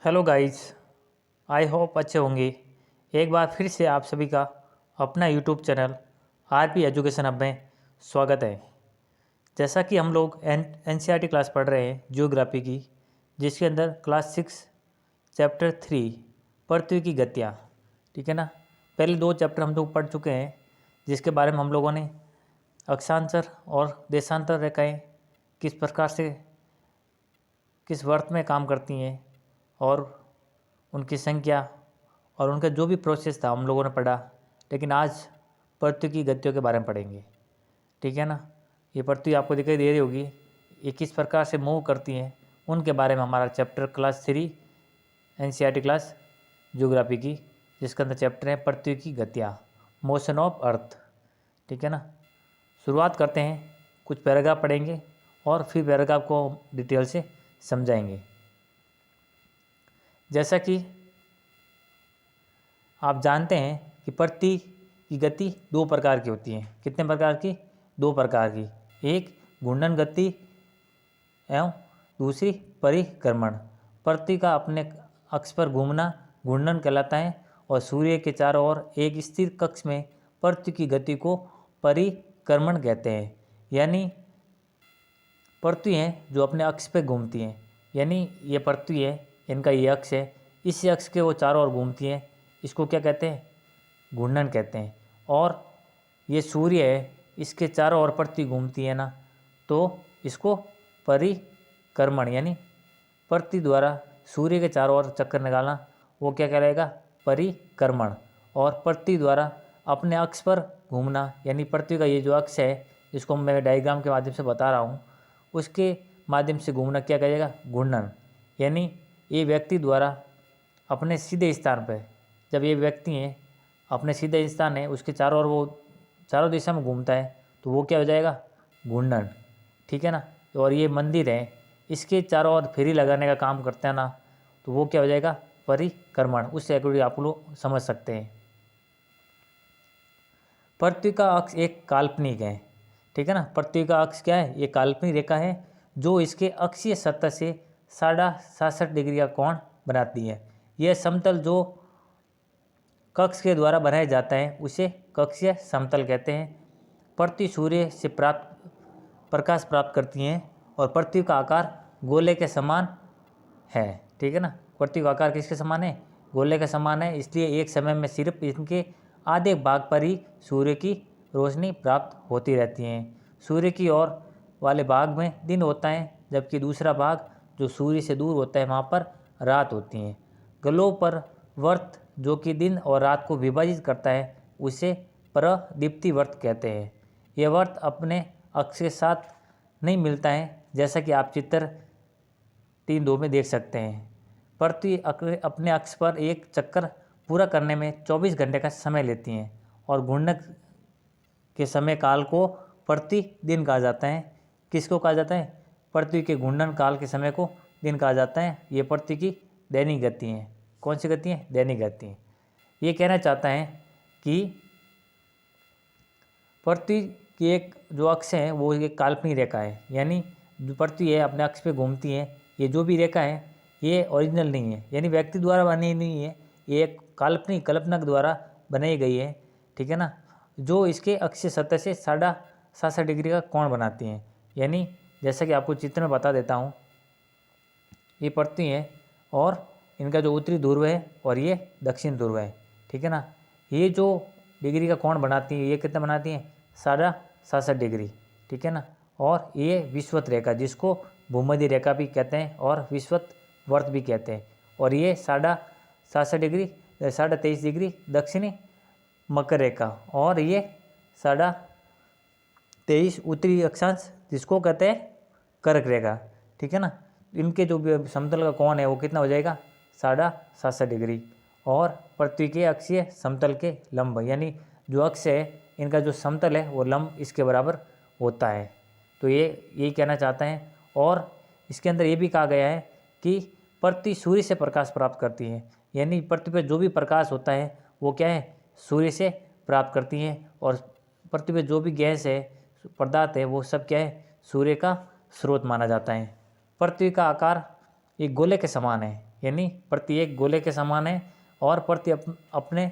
Hello guys. I hope अच्छे होंगे। एक बार फिर से आप सभी का अपना YouTube channel RP education hub में स्वागत है। जैसा कि हम लोग एनसीईआरटी क्लास पढ़ रहे हैं जियोग्राफी की, जिसके अंदर क्लास 6 चैप्टर 3 पृथ्वी की गतियाँ, ठीक है ना। पहले 2 चैप्टर हम लोग पढ़ चुके हैं, जिसके बारे में हम लोगों ने अक्षांतर और देशांतर रेखाएं किस प्रकार से किस वर्त में काम करती हैं और उनकी संख्या और उनका जो भी प्रोसेस था हम लोगों ने पढ़ा। लेकिन आज पृथ्वी की गतियों के बारे में पढ़ेंगे, ठीक है ना। ये पृथ्वी आपको दिखाई दे रही होगी, ये किस प्रकार से मूव करती हैं उनके बारे में हमारा chapter class 3 NCERT class geography की, जिसके अंदर चैप्टर है पृथ्वी की गतियाँ, मोशन ऑफ अर्थ, ठीक है ना। शुरुआत करते हैं, कुछ पैराग्राफ पढ़ेंगे और फिर पैराग्राफ को डिटेल से समझाएंगे। जैसा कि आप जानते हैं कि पृथ्वी की गति 2 प्रकार की होती है। कितने प्रकार की? 2 प्रकार की। एक घूर्णन गति एवं दूसरी परिक्रमण। पृथ्वी का अपने अक्ष पर घूमना घूर्णन कहलाता है और सूर्य के चारों ओर एक स्थिर कक्ष में पृथ्वी की गति को परिक्रमण कहते हैं। यानी पृथ्वी हैं जो अपने अक्ष पे घूमती हैं, यानी ये पृथ्वी है, इनका ये अक्ष है, इस अक्ष के वो चारों ओर घूमती हैं, इसको क्या कहते हैं? घूर्णन कहते हैं। और ये सूर्य है, इसके चारों ओर पृथ्वी घूमती है ना, तो इसको परिक्रमण यानी पृथ्वी द्वारा सूर्य के चारों ओर चक्कर निकालना, वो क्या कहलाएगा? परिक्रमण। और पृथ्वी द्वारा अपने अक्ष पर घूमना, यानी पृथ्वी का ये जो अक्ष है, जिसको मैं डायग्राम के माध्यम से बता रहा हूँ, उसके माध्यम से घूमना क्या कहेगा? घूर्णन। यानी ये व्यक्ति द्वारा अपने सीधे स्थान पर, जब ये व्यक्ति हैं अपने सीधे स्थान है उसके चारों ओर वो चारों दिशा में घूमता है, तो वो क्या हो जाएगा? घूर्णन, ठीक है ना। और ये मंदिर है, इसके चारों ओर फेरी लगाने का काम करता है ना, तो वो क्या हो जाएगा? परिक्रमण। उससे अकॉर्डिंग आप लोग समझ सकते हैं। पृथ्वी का अक्ष एक काल्पनिक है, ठीक है ना। पृथ्वी का अक्ष क्या है? ये काल्पनिक रेखा है जो इसके अक्षीय सतह से 67.5 डिग्री का कोण बनाती है। यह समतल जो कक्ष के द्वारा बनाया जाता है उसे कक्षीय समतल कहते हैं। पृथ्वी सूर्य से प्रकाश प्राप्त करती हैं और पृथ्वी का आकार गोले के समान है, ठीक है ना। पृथ्वी का आकार किसके समान है? गोले के समान है। इसलिए एक समय में सिर्फ इनके आधे भाग पर ही सूर्य की रोशनी प्राप्त होती रहती है। सूर्य की ओर वाले भाग में दिन होता है, जबकि दूसरा भाग जो सूर्य से दूर होता है वहाँ पर रात होती है। ग्लोब पर वर्त जो कि दिन और रात को विभाजित करता है उसे प्रदीप्ति वर्त कहते हैं। यह वर्त अपने अक्ष के साथ नहीं मिलता है, जैसा कि आप चित्र 3.2 में देख सकते हैं। पृथ्वी अपने अक्ष पर एक चक्कर पूरा करने में 24 घंटे का समय लेती हैं और घूर्णन के समय काल को प्रति दिन कहा जाता है। किसको कहा जाता है? पृथ्वी के घूर्णन काल के समय को दिन कहा जाता है। ये पृथ्वी की दैनिक गति है। कौन सी गति है? दैनिक गति है। ये कहना चाहता है कि पृथ्वी की एक जो अक्ष है वो एक काल्पनिक रेखा है, यानी जो पृथ्वी है अपने अक्ष पे घूमती है, ये जो भी रेखा है ये ओरिजिनल नहीं है, यानी व्यक्ति द्वारा बनी नहीं है, ये एक काल्पनिक कल्पना द्वारा बनाई गई है, ठीक है ना। जो इसके अक्षीय सतह से 67.5 डिग्री का कोण बनाती हैं। यानी जैसा कि आपको चित्र में बता देता हूँ, ये पृथ्वी है और इनका जो उत्तरी ध्रुव है और ये दक्षिण ध्रुव है, ठीक है ना। ये जो डिग्री का कोण बनाती है, ये कितना बनाती हैं? 67.5 डिग्री, ठीक है ना। और ये विषुवत रेखा, जिसको भूमध्य रेखा भी कहते हैं और विषुवत वर्त भी कहते हैं, और ये 67.5 डिग्री 23.5 डिग्री दक्षिणी मकर रेखा, और ये 23.5 उत्तरी अक्षांश, जिसको कहते हैं कर्क रेखा, ठीक है ना। इनके जो भी समतल का कोण है वो कितना हो जाएगा? 67.5 डिग्री। और पृथ्वी के अक्षीय समतल के लंब, यानी जो अक्ष है इनका जो समतल है वो लंब इसके बराबर होता है। तो ये यही कहना चाहते हैं। और इसके अंदर ये भी कहा गया है कि पृथ्वी सूर्य से प्रकाश प्राप्त करती है, यानी पृथ्वी पर जो भी प्रकाश होता है वो क्या है? सूर्य से प्राप्त करती हैं। और पृथ्वी पर जो भी गैस है, पदार्थ है, वो सब क्या है? सूर्य का स्रोत माना जाता है। पृथ्वी का आकार एक गोले के समान है, यानी पृथ्वी एक गोले के समान है और पृथ्वी अपने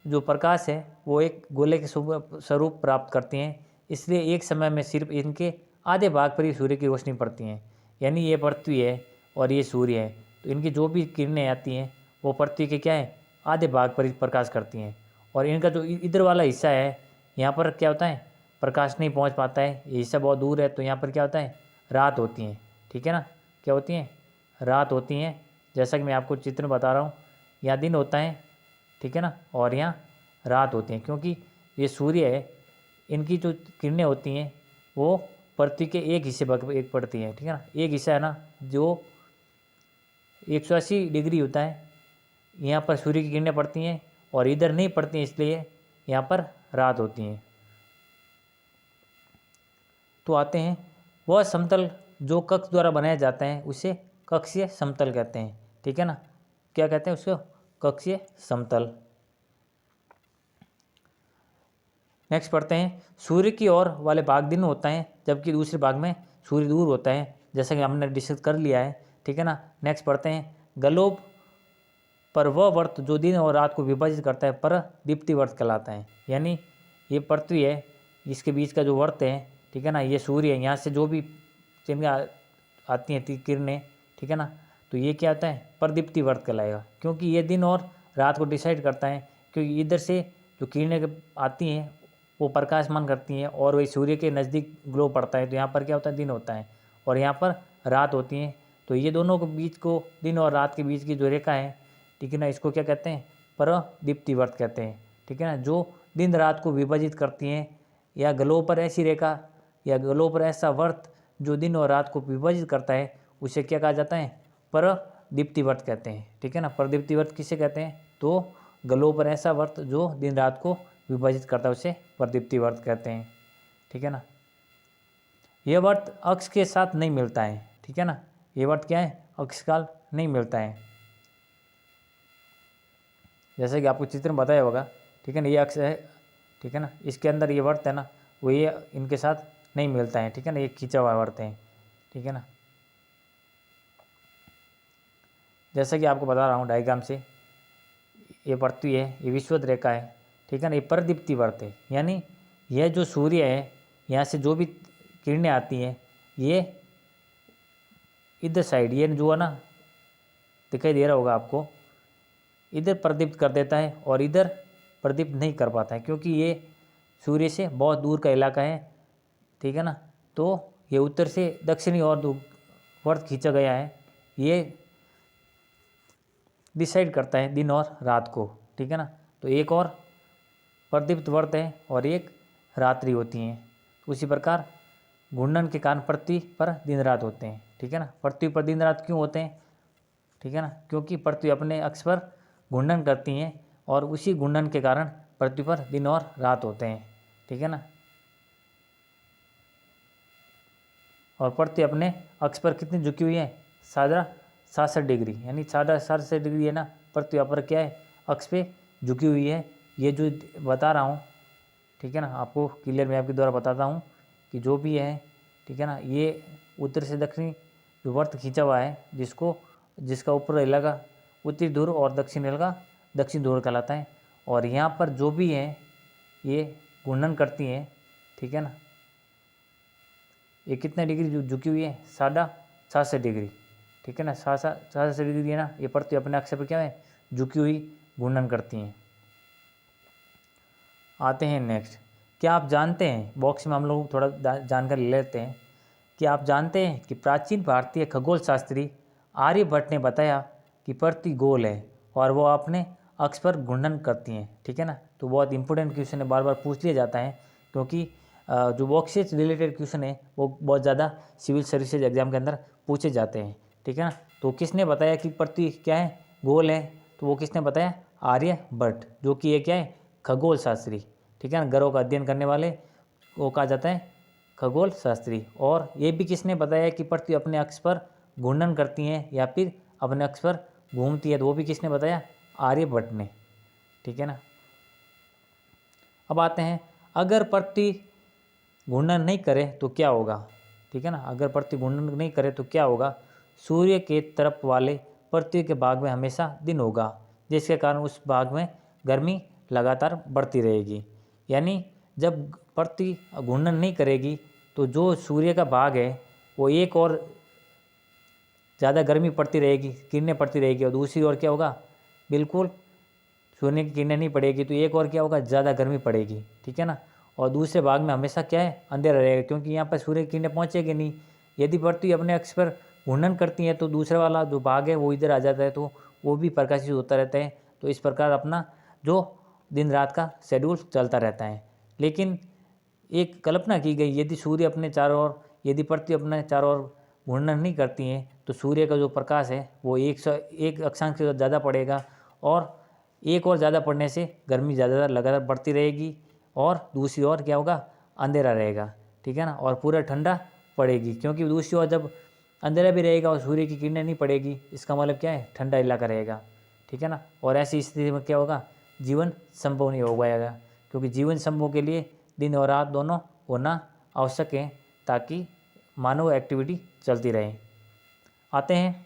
जो प्रकाश है वो एक गोले के स्वरूप प्राप्त करती हैं, इसलिए एक समय में सिर्फ इनके आधे भाग पर ही सूर्य की रोशनी पड़ती हैं। यानी ये पृथ्वी है और ये सूर्य है, तो इनकी जो भी किरणें आती हैं वो पृथ्वी के क्या है, आधे भाग पर ही प्रकाश करती हैं। और इनका जो इधर वाला हिस्सा है यहाँ पर क्या होता है, प्रकाश नहीं पहुँच पाता है, ये हिस्सा बहुत दूर है, तो यहाँ पर क्या होता है, रात होती है। ठीक है ना, क्या होती हैं, रात होती हैं। जैसा कि मैं आपको चित्र में बता रहा हूँ, यहाँ दिन होता है, ठीक है ना, और यहाँ रात होती हैं, क्योंकि ये सूर्य है, इनकी जो किरणें होती हैं वो पृथ्वी के एक हिस्से पर एक पड़ती हैं। ठीक है ना, एक हिस्सा है ना जो 180 डिग्री होता है, यहाँ पर सूर्य की किरणें पड़ती हैं और इधर नहीं पड़ती हैं, इसलिए यहाँ पर रात होती हैं। तो आते हैं वह समतल जो कक्ष द्वारा बनाया जाता है उसे कक्षीय समतल कहते हैं। ठीक है ना, क्या कहते हैं उसको, कक्षीय समतल। नेक्स्ट पढ़ते हैं, सूर्य की ओर वाले भाग दिन होता है जबकि दूसरे भाग में सूर्य दूर होता है, जैसा कि हमने डिस्कस कर लिया है। ठीक है ना, नेक्स्ट पढ़ते हैं, ग्लोब पर वह वर्त जो दिन और रात को विभाजित करता है पर दीप्ति वर्त कहलाता है। यानी ये पृथ्वी है, इसके बीच का जो वर्त है, ठीक है ना, ये सूर्य है, यहाँ से जो भी चिन्ह आती हैं किरणें, ठीक है ना, तो ये क्या होता है, परदीप्ति वर्त कहलाएगा, क्योंकि ये दिन और रात को डिसाइड करता है। क्योंकि इधर से जो किरणें आती हैं वो प्रकाशमान करती हैं और वही सूर्य के नज़दीक ग्लो पड़ता है, तो यहाँ पर क्या होता है, दिन होता है और यहाँ पर रात होती है। तो ये दोनों के बीच को, दिन और रात के बीच की जो रेखा है, ठीक है ना, इसको क्या कहते हैं, परदीप्ति वर्त कहते हैं। ठीक है ना, जो दिन रात को विभाजित करती हैं, या ग्लो पर ऐसी रेखा या ग्लो पर ऐसा वर्त जो दिन और रात को विभाजित करता है उसे क्या कहा जाता है, परदीप्ति वर्त कहते हैं। ठीक है ना, परदीप्ति वर्त किसे कहते हैं, तो ग्लो पर ऐसा वर्त जो दिन रात को विभाजित करता है उसे परदीप्ति वर्त कहते हैं। ठीक है ना, यह वर्त अक्ष के साथ नहीं मिलता है। ठीक है ना, ये वर्त क्या है, अक्ष काल नहीं मिलता है, जैसे कि आपको चित्र में बताया होगा। ठीक है ना, ये अक्ष है, ठीक है ना, इसके अंदर ये वर्त है ना, वो ये इनके साथ नहीं मिलता है। ठीक है ना, ये खींचा हुआ वर्त है। ठीक है ना, जैसा कि आपको बता रहा हूँ डायग्राम से, ये पृथ्वी है, ये विषुवत रेखा है। ठीक है ना, ये परदीप्ति वर्त है, यानी यह जो सूर्य है, यहाँ से जो भी किरणें आती हैं ये इधर साइड, ये जो है ना दिखाई दे रहा होगा आपको, इधर प्रदीप्त कर देता है और इधर प्रदीप्त नहीं कर पाता है, क्योंकि ये सूर्य से बहुत दूर का इलाका है। ठीक है ना, तो ये उत्तर से दक्षिणी और वर्त खींचा गया है, ये डिसाइड करता है दिन और रात को। ठीक है ना, तो एक और प्रदीप्त वर्त है और एक रात्रि होती हैं। उसी प्रकार घूर्णन के कारण पृथ्वी पर दिन रात होते हैं। ठीक है ना, पृथ्वी पर दिन रात क्यों होते हैं, ठीक है ना, क्योंकि पृथ्वी अपने अक्ष पर घूर्णन करती हैं और उसी घूर्णन के कारण पृथ्वी पर दिन और रात होते हैं। ठीक है ना, और पृथ्वी अपने अक्ष पर कितनी झुकी हुई है, 67 डिग्री, यानी 67 डिग्री है ना, पृथ्वी पर क्या है, अक्ष पे झुकी हुई है। ये जो बता रहा हूँ, ठीक है ना, आपको क्लियर मैं आपके द्वारा बताता हूँ कि जो भी है, ठीक है ना, ये उत्तर से दक्षिणी जो वर्त खींचा हुआ है, जिसका ऊपर इलाका उत्तरी ध्रुव और दक्षिण इलाका दक्षिण ध्रुव कहलाता है। और यहाँ पर जो भी है ये घूर्णन करती हैं। ठीक है ना, ये कितने डिग्री झुकी हुई है, 67 डिग्री। ठीक है ना, 67 डिग्री है ना, ये पृथ्वी अपने अक्ष पर क्या है, झुकी हुई घूर्णन करती हैं। आते हैं नेक्स्ट, क्या आप जानते हैं, बॉक्स में हम लोग थोड़ा जानकारी ले लेते हैं कि आप जानते हैं कि प्राचीन भारतीय खगोल शास्त्री आर्यभट्ट ने बताया कि पृथ्वी गोल है और वो अपने अक्ष पर घूर्णन करती हैं। ठीक है ना, तो बहुत इंपॉर्टेंट क्वेश्चन है, बार बार पूछ लिया जाता है, क्योंकि जो बॉक्स से रिलेटेड क्वेश्चन है वो बहुत ज़्यादा सिविल सर्विसेज एग्जाम के अंदर पूछे जाते हैं। ठीक है ना, तो किसने बताया कि पृथ्वी क्या है, गोल है, तो वो किसने बताया, आर्यभट्ट, जो कि ये क्या है, खगोल शास्त्री। ठीक है ना, ग्रहों का अध्ययन करने वाले वो कहा जाता है खगोल शास्त्री। और ये भी किसने बताया कि पृथ्वी अपने अक्ष पर घूर्णन करती हैं या फिर अपने अक्ष पर घूमती है, तो वो भी किसने बताया, आर्यभट्ट ने। ठीक है ना, अब आते हैं, अगर पृथ्वी घूर्णन नहीं करे तो क्या होगा। ठीक है ना, अगर पृथ्वी घूर्णन नहीं करे तो क्या होगा, सूर्य के तरफ वाले पृथ्वी के भाग में हमेशा दिन होगा, जिसके कारण उस भाग में गर्मी लगातार बढ़ती रहेगी। यानी जब पृथ्वी घूर्णन नहीं करेगी तो जो सूर्य का भाग है वो एक और ज़्यादा गर्मी पड़ती रहेगी, किरणें पड़ती रहेगी, और दूसरी ओर क्या होगा, बिल्कुल सूर्य की किरणें नहीं पड़ेगी तो एक और क्या होगा, ज़्यादा गर्मी पड़ेगी। ठीक है ना। और दूसरे भाग में हमेशा क्या है, अंधेरा रहेगा, क्योंकि यहाँ पर सूर्य की किरणें पहुँचेगी नहीं। यदि पृथ्वी अपने अक्ष पर घूर्णन करती है तो दूसरा वाला जो भाग है वो इधर आ जाता है, तो वो भी प्रकाशित होता रहता है। तो इस प्रकार अपना जो दिन रात का शेड्यूल चलता रहता है। लेकिन एक कल्पना की गई, यदि सूर्य अपने चारों ओर, यदि पृथ्वी अपने चारों ओर घूर्णन नहीं करती हैं तो सूर्य का जो प्रकाश है वो एक अक्षांश से ज़्यादा पड़ेगा, और एक और ज़्यादा पड़ने से गर्मी ज़्यादा लगातार बढ़ती रहेगी, और दूसरी ओर क्या होगा, अंधेरा रहेगा। ठीक है ना। और पूरा ठंडा पड़ेगी, क्योंकि दूसरी ओर जब अंधेरा भी रहेगा और सूर्य की किरणें नहीं पड़ेगी, इसका मतलब क्या है, ठंडा इलाका रहेगा। ठीक है ना। और ऐसी स्थिति में क्या होगा, जीवन संभव नहीं हो पाएगा, क्योंकि जीवन संभव के लिए दिन और रात दोनों होना आवश्यक है, ताकि मानव एक्टिविटी चलती रहे। आते हैं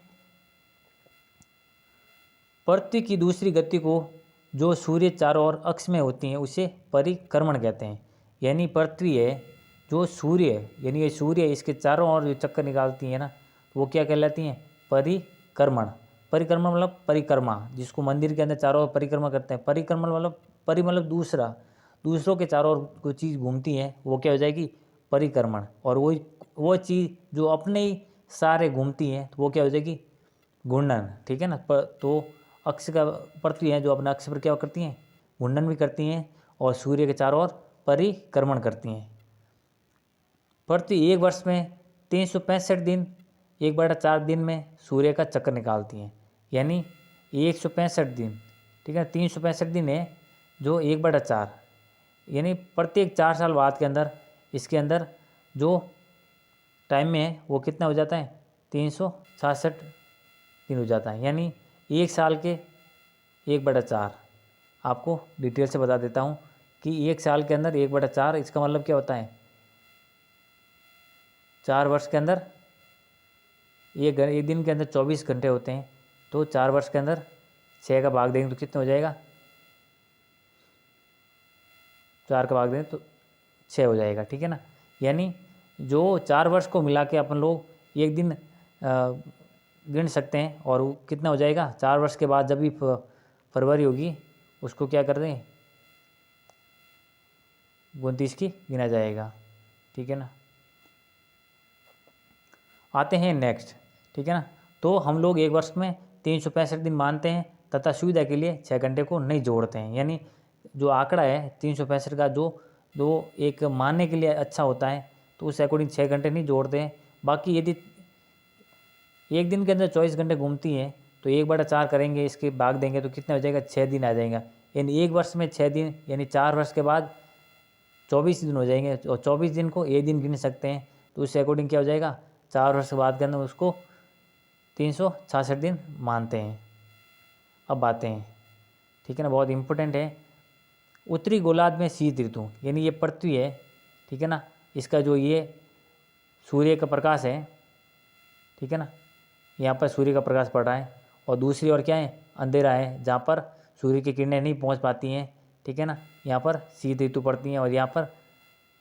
पृथ्वी की दूसरी गति को, जो सूर्य चारों ओर अक्ष में होती हैं, उसे परिक्रमण कहते हैं। यानी पृथ्वी है, जो सूर्य है, यानी ये सूर्य इसके चारों ओर जो चक्कर निकालती है ना, वो क्या कहलाती हैं, परिक्रमण। परिक्रमण मतलब परिक्रमा, जिसको मंदिर के अंदर चारों ओर परिक्रमा करते हैं। परिक्रमण मतलब मतलब दूसरों के चारों ओर कोई चीज़ घूमती है वो क्या हो जाएगी, परिक्रमण। और वो चीज़ जो अपने ही सारे घूमती हैं तो वो क्या हो जाएगी, घूर्णन। ठीक है ना। तो अक्ष का पृथ्वी है जो अपने अक्ष पर क्या करती हैं, घूर्णन भी करती हैं, और सूर्य के चारों ओर परिक्रमण करती हैं। पृथ्वी एक वर्ष में 365 दिन 1/4 दिन में सूर्य का चक्कर निकालती हैं। यानी 165 दिन, ठीक है, 365 दिन है जो 1/4, यानी प्रत्येक 4 साल बाद के अंदर इसके अंदर जो टाइम में है वो कितना हो जाता है, 366 दिन हो जाता है। यानी एक साल के 1/4। आपको डिटेल से बता देता हूँ कि एक साल के अंदर 1/4, इसका मतलब क्या होता है, 4 वर्ष के अंदर एक दिन के अंदर 24 घंटे होते हैं, तो 4 वर्ष के अंदर 6 का भाग देंगे तो कितना हो जाएगा, 4 का भाग देंगे तो 6 हो जाएगा। ठीक है ना। यानी जो 4 वर्ष को मिला के अपन लोग एक दिन गिन सकते हैं, और वो कितना हो जाएगा, 4 वर्ष के बाद जब भी फरवरी होगी उसको क्या कर दें, 29 की गिना जाएगा। ठीक है ना। आते हैं नेक्स्ट। ठीक है ना। तो हम लोग एक वर्ष में 365 दिन मानते हैं, तथा सुविधा के लिए 6 घंटे को नहीं जोड़ते हैं। यानी जो आंकड़ा है 365 का, जो एक मानने के लिए अच्छा होता है, तो उस अकॉर्डिंग 6 घंटे नहीं जोड़ते हैं। बाकी यदि एक दिन के अंदर 24 घंटे घूमती हैं तो 1/4 करेंगे, इसके भाग देंगे तो कितना हो जाएगा, 6 दिन आ जाएगा। यानी एक वर्ष में 6 दिन, यानी 4 वर्ष के बाद 24 दिन हो जाएंगे, और 24 दिन को एक दिन गिन सकते हैं, तो उससे अकॉर्डिंग क्या हो जाएगा, 4 वर्ष के बाद के अंदर उसको 366 दिन मानते हैं। अब आते हैं, ठीक है ना, बहुत इंपॉर्टेंट है, उत्तरी गोलार्ध में शीत ऋतु। यानी ये पृथ्वी है, ठीक है ना, इसका जो ये सूर्य का प्रकाश है, ठीक है ना, यहाँ पर सूर्य का प्रकाश पड़ रहा है, और दूसरी ओर क्या है, अंधेरा है, जहाँ पर सूर्य की किरणें नहीं पहुँच पाती हैं। ठीक है ना। यहाँ पर शीत ऋतु पड़ती हैं, और यहाँ पर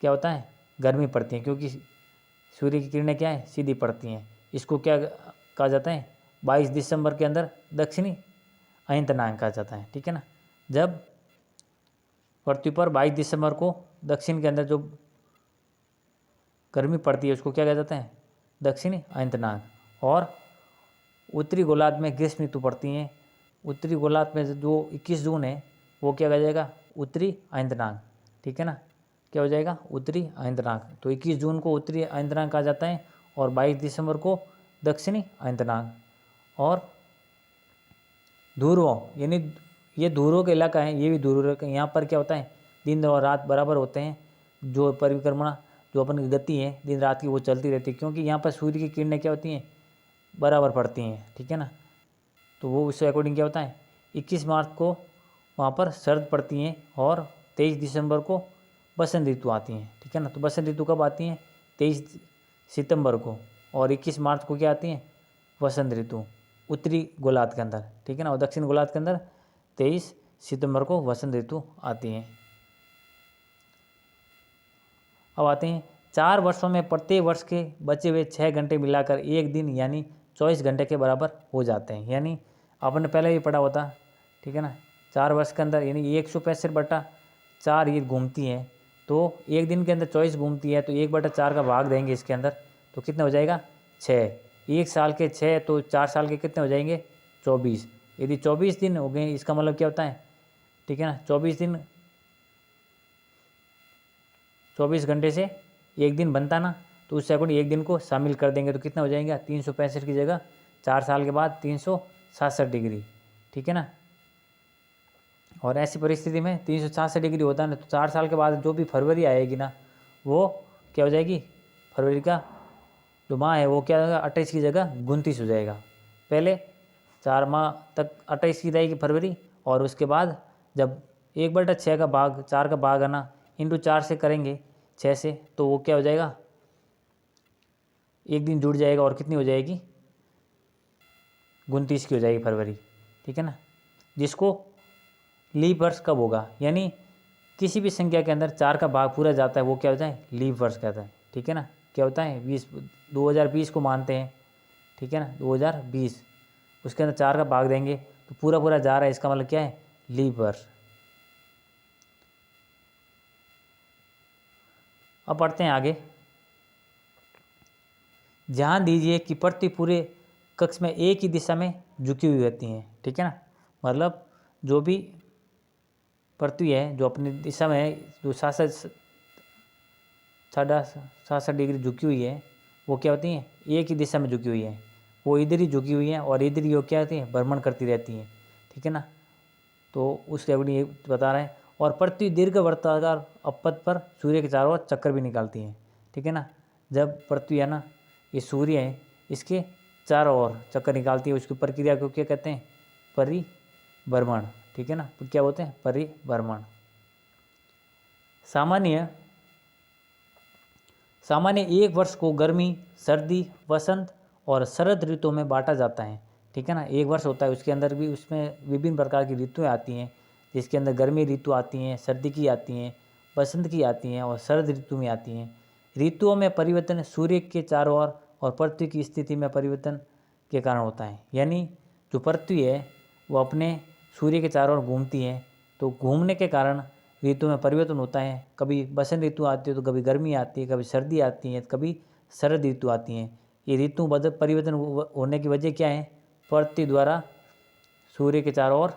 क्या होता है, गर्मी पड़ती है, क्योंकि सूर्य की किरणें क्या है, सीधी पड़ती हैं। इसको क्या कहा जाता है, 22 दिसंबर के अंदर दक्षिणी अयंतनांक कहा जाता है। ठीक है ना। जब पृथ्वी पर 22 दिसंबर को दक्षिण के अंदर जो गर्मी पड़ती है उसको क्या कहा जाता है, दक्षिणी अयंतनांक। और उत्तरी गोलार्ध में ग्रीष्म ऋतु पड़ती हैं। उत्तरी गोलार्ध में जो 21 जून है वो क्या कहा जाएगा, उत्तरी अयंतनांक। ठीक है ना, क्या हो जाएगा, उत्तरी अयंतनांक। तो 21 जून को उत्तरी अयंतनांक कहा जाता है, और 22 दिसंबर को दक्षिणी अयंतनांक। और ध्रुवों, यानी ये ध्रुवों का इलाका है, ये भी ध्रुव का, यहाँ पर क्या होता है, दिन और रात बराबर होते हैं। जो परिक्रमा, जो अपन की गति है दिन रात की, वो चलती रहती है, क्योंकि यहाँ पर सूर्य की किरणें क्या होती हैं, बराबर पड़ती हैं। ठीक है ना। तो वो उसके अकॉर्डिंग क्या होता है, 21 मार्च को वहाँ पर सर्द पड़ती हैं, और 23 दिसंबर को बसंत ऋतु आती हैं। ठीक है ना। तो बसंत ऋतु कब आती हैं, 23 सितंबर को, और 21 मार्च को क्या आती हैं, वसंत ऋतु। उत्तरी गोलार्ध के अंदर, ठीक है ना, और दक्षिण गोलार्ध के अंदर 23 सितंबर को वसंत ऋतु आती है। अब आते हैं 4 वर्षों में प्रत्येक वर्ष के बचे हुए 6 घंटे मिलाकर एक दिन यानी 24 घंटे के बराबर हो जाते हैं। यानी आपने पहले भी पढ़ा होता, ठीक है ना, 4 वर्ष के अंदर यानी 165/4 ये घूमती हैं, तो एक दिन के अंदर 24 घूमती है, तो 1/4 का भाग देंगे इसके अंदर, तो कितना हो जाएगा 6। एक साल के 6, तो 4 साल के कितने हो जाएंगे 24। यदि 24 दिन हो गए, इसका मतलब क्या होता है, ठीक है ना, 24 दिन 24 घंटे से एक दिन बनता ना, तो उस अकॉर्डिंग एक दिन को शामिल कर देंगे, तो कितना हो जाएगा 365 की जगह 4 साल के बाद 366 डिग्री, ठीक है ना। और ऐसी परिस्थिति में 366 डिग्री होता है ना, तो 4 साल के बाद जो भी फरवरी आएगी ना, वो क्या हो जाएगी, फरवरी का जो माह है वो क्या होगा 28 की जगह 29 हो जाएगा। पहले 4 माह तक 28 की रहेगी फरवरी, और उसके बाद जब 1/6 का भाग 4 का भाग है ना इंटू 4 से करेंगे 6 से, तो वो क्या हो जाएगा, एक दिन जुड़ जाएगा और कितनी हो जाएगी 29 की हो जाएगी फरवरी, ठीक है ना। जिसको लीप वर्ष कब होगा, यानी किसी भी संख्या के अंदर 4 का भाग पूरा जाता है, वो क्या होता है लीप वर्ष कहता है, ठीक है ना। क्या होता है 2020 को मानते हैं, ठीक है ना, 2020 उसके अंदर 4 का भाग देंगे तो पूरा पूरा जा रहा है, इसका मतलब क्या है लीप वर्ष। अब पढ़ते हैं आगे। ध्यान दीजिए कि पृथ्वी पूरे कक्ष में एक ही दिशा में झुकी हुई होती है, ठीक है ना, मतलब जो भी पृथ्वी है जो अपनी दिशा में है, जो 67 डिग्री झुकी हुई है, वो क्या होती हैं एक ही दिशा में झुकी हुई है, वो इधर ही झुकी हुई है और इधर ही वो क्या होती है भ्रमण करती रहती हैं, ठीक है ना। तो उसके अकॉर्डिंग ये बता रहे हैं। और पृथ्वी दीर्घ वृत्ताकार अपथ पर सूर्य के चारों ओर चक्कर भी निकालती है, ठीक है ना। जब पृथ्वी है ना, ये सूर्य है, इसके चारों ओर चक्कर निकालती है, उसकी प्रक्रिया को क्या कहते हैं परिभ्रमण, ठीक है ना, तो क्या बोलते हैं परिभ्रमण। सामान्य एक वर्ष को गर्मी, सर्दी, वसंत और शरद ऋतुओं में बांटा जाता है, ठीक है ना। एक वर्ष होता है, उसके अंदर भी उसमें विभिन्न प्रकार की ऋतुएं आती हैं, जिसके अंदर गर्मी ऋतु आती हैं, सर्दी की आती हैं, बसंत की आती हैं और शरद ऋतु में आती हैं। ऋतुओं में परिवर्तन सूर्य के चारों ओर और पृथ्वी की स्थिति में परिवर्तन के कारण होता है। यानी जो पृथ्वी है वो अपने सूर्य के चारों ओर घूमती है, तो घूमने के कारण ऋतु में परिवर्तन होता है। कभी बसंत ऋतु आती है तो कभी गर्मी आती है, कभी सर्दी आती है, कभी शरद ऋतु आती हैं। ये ऋतु परिवर्तन होने की वजह क्या है, पृथ्वी द्वारा सूर्य के चारों ओर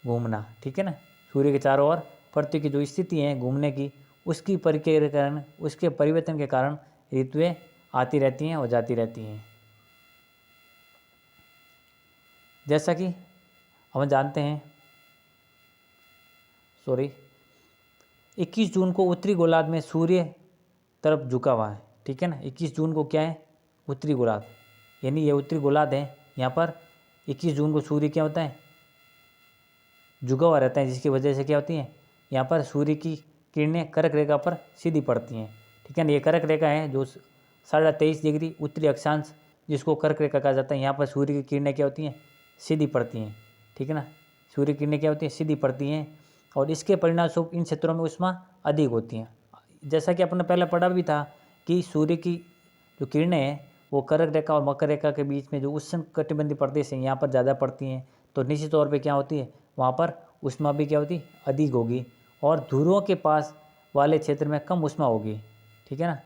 घूमना, ठीक है ना। सूर्य के चारों ओर पृथ्वी की जो स्थिति है घूमने की, उसकी प्रक्रिया के कारण, उसके परिवर्तन के कारण ऋतुएं आती रहती हैं और जाती रहती हैं। जैसा कि हम जानते हैं 21 जून को उत्तरी गोलार्ध में सूर्य तरफ झुका हुआ है, ठीक है ना। 21 जून को क्या है उत्तरी गोलार्ध, यानी ये उत्तरी गोलार्ध है, यहाँ पर 21 जून को सूर्य क्या होता है झुका हुआ रहता है, जिसकी वजह से क्या होती है यहाँ पर सूर्य की किरणें कर्क रेखा पर सीधी पड़ती हैं, ठीक है ना। ये कर्क रेखा है जो 23.5 डिग्री उत्तरी अक्षांश, जिसको कर्क रेखा कहा जाता है। यहाँ पर सूर्य की किरणें क्या होती हैं सीधी पड़ती हैं, ठीक है ना। सूर्य की किरणें क्या होती हैं सीधी पड़ती हैं, और इसके परिणामस्वरूप इन क्षेत्रों में ऊष्मा अधिक होती हैं। जैसा कि अपने पहले पढ़ा भी था कि सूर्य की जो किरणें हैं वो कर्क रेखा और मकर रेखा के बीच में जो उष्ण कटिबंधीय प्रदेश है यहाँ पर ज़्यादा पड़ती हैं, तो निश्चित तौर पे क्या होती है वहाँ पर ऊष्मा भी क्या होती अधिक होगी, और ध्रुवों के पास वाले क्षेत्र में कम ऊष्मा होगी, ठीक है ना।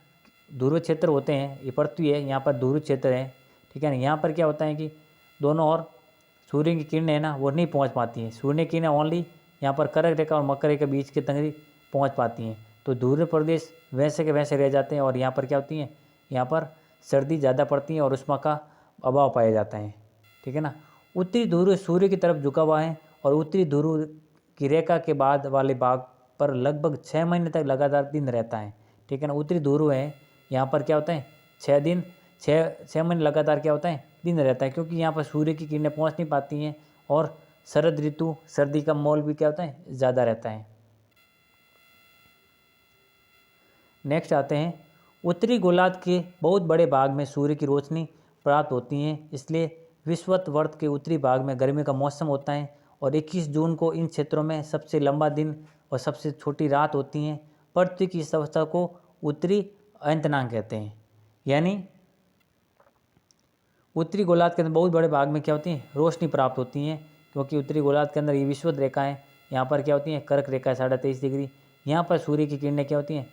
ध्रुव क्षेत्र होते हैं, ये पृथ्वी है, यहाँ पर ध्रुव क्षेत्र है, ठीक है ना। यहाँ पर क्या होता है कि दोनों ओर सूर्य की किरणें है ना वो नहीं पहुँच पाती हैं, सूर्य की किरणें ओनली यहाँ पर कर्क रेखा और मकर रेखा के बीच के तंगरी पहुँच पाती हैं, तो ध्रुव प्रदेश वैसे के वैसे रह जाते हैं, और यहाँ पर क्या होती हैं यहाँ पर सर्दी ज़्यादा पड़ती है और उष्मा का अभाव पाया जाता है, ठीक है ना। उत्तरी ध्रुव सूर्य की तरफ झुका हुआ है, और उत्तरी ध्रुव की रेखा के बाद वाले भाग पर लगभग 6 महीने तक लगातार दिन रहता है, ठीक है ना। उत्तरी ध्रुव है यहाँ पर क्या होता है 6 महीने लगातार क्या होता है दिन रहता है, क्योंकि यहाँ पर सूर्य की किरणें पहुँच नहीं पाती हैं, और शरद ऋतु सर्दी का माहौल भी क्या होता है ज़्यादा रहता है। नेक्स्ट आते हैं, उत्तरी गोलार्ध के बहुत बड़े भाग में सूर्य की रोशनी प्राप्त होती है, इसलिए विषुवत के उत्तरी भाग में गर्मी का मौसम होता है और 21 जून को इन क्षेत्रों में सबसे लंबा दिन और सबसे छोटी रात होती हैं। पृथ्वी की इस अवस्था को उत्तरी अयंतनांग कहते हैं। यानी उत्तरी गोलार्ध के अंदर बहुत बड़े भाग में क्या होती है, रोशनी प्राप्त होती हैं, क्योंकि उत्तरी गोलार्ध के अंदर ये विषुवत रेखाएं यहाँ पर क्या होती हैं, कर्क रेखा 23.5 डिग्री, यहाँ पर सूर्य की किरणें क्या होती हैं,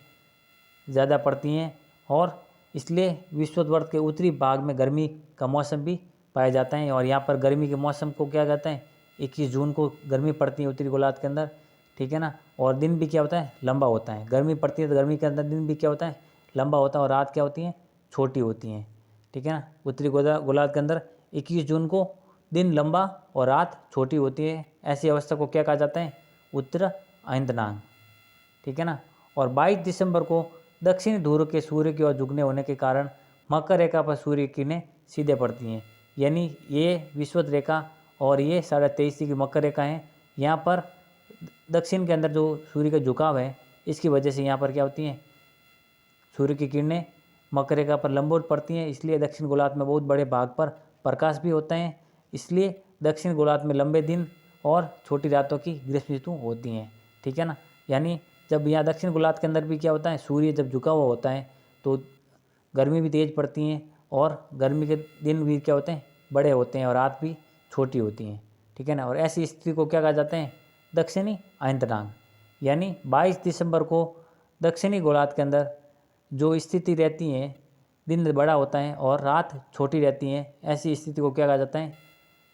ज़्यादा पड़ती हैं और इसलिए विषुवत के उत्तरी भाग में गर्मी का मौसम भी पाया जाता है। और यहाँ पर गर्मी के मौसम को क्या कहते हैं, 21 जून को गर्मी पड़ती है उत्तरी गोलार्ध के अंदर, ठीक है ना। और दिन भी क्या होता है, लंबा होता है। गर्मी पड़ती है तो गर्मी के अंदर दिन भी क्या होता है, लंबा होता है और रात क्या होती हैं, छोटी होती हैं, ठीक है ना। उत्तरी गोलार्ध के अंदर 21 जून को दिन लंबा और रात छोटी होती है। ऐसी अवस्था को क्या कहा जाता है, उत्तर अयंतनांग, ठीक है ना। और 22 दिसंबर को दक्षिणी ध्रुव के सूर्य की ओर झुकने होने के कारण मकर रेखा पर सूर्य की किरणें सीधे पड़ती हैं। यानी ये विषुवत रेखा और ये 23.5 की मकर रेखा है। यहाँ पर दक्षिण के अंदर जो सूर्य का झुकाव है, इसकी वजह से यहाँ पर क्या होती हैं, सूर्य की किरणें मकर रेखा पर लंबवत पड़ती हैं। इसलिए दक्षिण गोलार्ध में बहुत बड़े भाग पर प्रकाश भी होता है। इसलिए दक्षिण गोलार्ध में लंबे दिन और छोटी रातों की ग्रीष्म ऋतु होती हैं, ठीक है ना। यानी जब यहाँ दक्षिण गोलार्ध के अंदर भी क्या होता है, सूर्य जब झुका हुआ होता है तो गर्मी भी तेज़ पड़ती हैं और गर्मी के दिन भी क्या होते हैं, बड़े होते हैं और रात भी छोटी होती हैं, ठीक है ना। और ऐसी स्थिति को क्या कहा जाता है, दक्षिणी अयंतनांग। यानी 22 दिसंबर को दक्षिणी गोलार्ध के अंदर जो स्थिति रहती है, दिन बड़ा होता है और रात छोटी रहती है, ऐसी स्थिति को क्या कहा जाता है,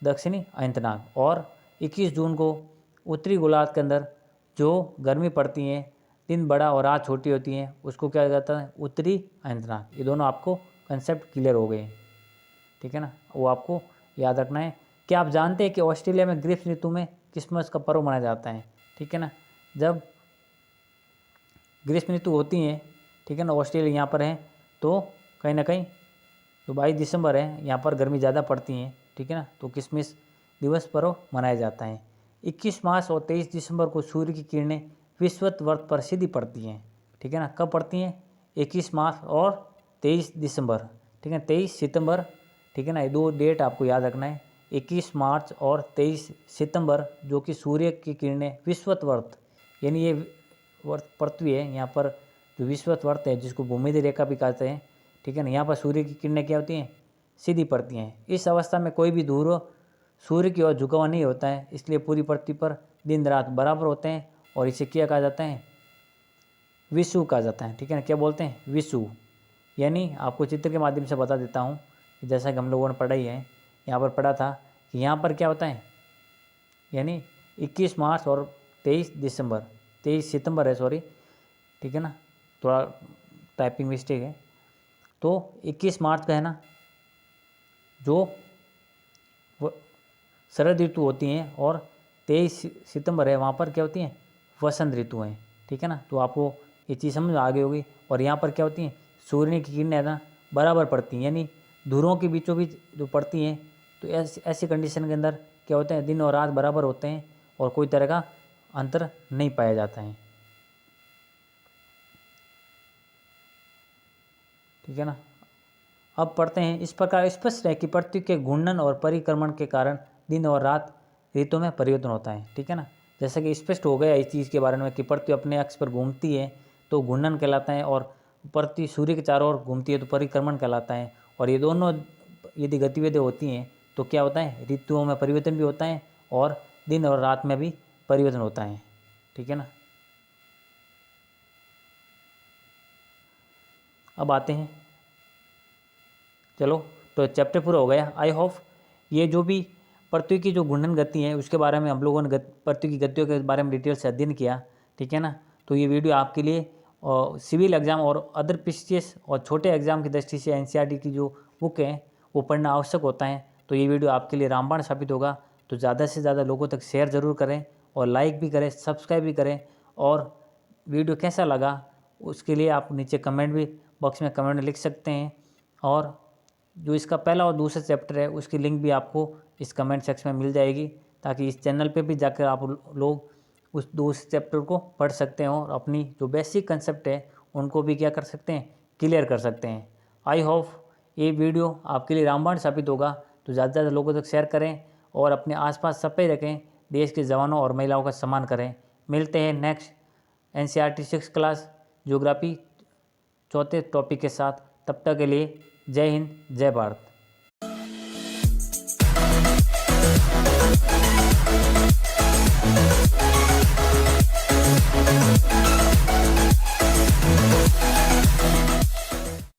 दक्षिणी अयंतनांग। और 21 जून को उत्तरी गोलार्ध के अंदर जो गर्मी पड़ती है, दिन बड़ा और रात छोटी होती हैं, उसको क्या जाता है, उत्तरी अयंतनांग। ये दोनों आपको कंसेप्ट क्लियर हो गए, ठीक है ना, वो आपको याद रखना है। क्या आप जानते हैं कि ऑस्ट्रेलिया में ग्रीष्म ऋतु में क्रिसमस का पर्व मनाया जाता है, ठीक है ना। जब ग्रीष्म ऋतु होती है, ठीक है ना, ऑस्ट्रेलिया यहाँ पर है, तो कहीं ना कहीं जो 22 दिसंबर है यहाँ पर गर्मी ज़्यादा पड़ती है, ठीक है ना, तो क्रिसमस दिवस पर्व मनाया जाता है। 21 मार्च और 23 दिसंबर को सूर्य की किरणें विषुवत पर सीधी पड़ती हैं, ठीक है ना। कब पड़ती हैं, 21 मार्च और 23 दिसंबर, ठीक है, 23 सितंबर, ठीक है ना। ये दो डेट आपको याद रखना है, 21 मार्च और 23 सितंबर, जो कि सूर्य की किरणें विषुवत यानी ये पृथ्वी है, यहाँ पर जो विषुवत है जिसको भूमध्य रेखा भी कहते हैं, ठीक है ना, यहाँ पर सूर्य की किरणें क्या होती हैं, सीधी पड़ती हैं। इस अवस्था में कोई भी ध्रुव सूर्य की ओर झुका हुआ नहीं होता है, इसलिए पूरी पृथ्वी पर दिन रात बराबर होते हैं और इसे क्या कहा जाता है, विषुव कहा जाता है, ठीक है ना। क्या बोलते हैं, विषुव। यानी आपको चित्र के माध्यम से बता देता हूँ कि जैसा कि हम लोगों ने पढ़ाई है, यहाँ पर पढ़ा था कि यहाँ पर क्या होता है, यानी 21 मार्च और 23 सितंबर है, सॉरी, ठीक है ना, थोड़ा टाइपिंग मिस्टेक है। तो 21 मार्च का है ना, जो शरद ऋतु होती हैं और 23 सितंबर है, वहाँ पर क्या होती हैं, वसंत ऋतु हैं, ठीक है ना। तो आपको ये चीज़ समझ में आ गई होगी। और यहाँ पर क्या होती हैं, सूर्य की किरणें ना बराबर पड़ती हैं, यानी ध्रुवों के बीचों बीच जो पड़ती हैं, तो ऐसी कंडीशन के अंदर क्या होते हैं, दिन और रात बराबर होते हैं और कोई तरह का अंतर नहीं पाया जाता है, ठीक है ना। अब पढ़ते हैं, इस प्रकार स्पष्ट है कि पृथ्वी के घूर्णन और परिक्रमण के कारण दिन और रात ऋतु में परिवर्तन होता है, ठीक है ना। जैसा कि स्पष्ट हो गया इस चीज़ के बारे में कि पृथ्वी अपने अक्ष पर घूमती है तो घूर्णन कहलाता है, और पृथ्वी सूर्य के चारों ओर घूमती है तो परिक्रमण कहलाता है। और ये दोनों यदि गतिविधियाँ होती हैं तो क्या होता है, ऋतुओं में परिवर्तन भी होता है और दिन और रात में भी परिवर्तन होता है, ठीक है ना। अब आते हैं, चलो, तो चैप्टर पूरा हो गया। आई होप ये जो भी पृथ्वी की जो घूर्णन गति है उसके बारे में हम लोगों ने पृथ्वी की गतियों के बारे में डिटेल से अध्ययन किया, ठीक है ना। तो ये वीडियो आपके लिए सिविल एग्ज़ाम और अदर पीसीएस और छोटे एग्ज़ाम की दृष्टि से एनसीईआरटी की जो बुक है वो पढ़ना आवश्यक होता है। तो ये वीडियो आपके लिए रामबाण साबित होगा। तो ज़्यादा से ज़्यादा लोगों तक शेयर ज़रूर करें और लाइक भी करें, सब्सक्राइब भी करें। और वीडियो कैसा लगा उसके लिए आप नीचे कमेंट भी बॉक्स में कमेंट लिख सकते हैं। और जो इसका पहला और दूसरा चैप्टर है उसकी लिंक भी आपको इस कमेंट सेक्शन में मिल जाएगी, ताकि इस चैनल पे भी जाकर आप लोग उस दूसरे चैप्टर को पढ़ सकते हैं और अपनी जो बेसिक कंसेप्ट है उनको भी क्या कर सकते हैं, क्लियर कर सकते हैं। आई होप ये वीडियो आपके लिए रामबाण साबित होगा। तो ज़्यादा से ज़्यादा लोगों तक शेयर करें और अपने आसपास सब पे रखें। देश के जवानों और महिलाओं का सम्मान करें। मिलते हैं नेक्स्ट NCERT 6 क्लास ज्योग्राफी चौथे टॉपिक के साथ। तब तक के लिए जय हिंद, जय भारत।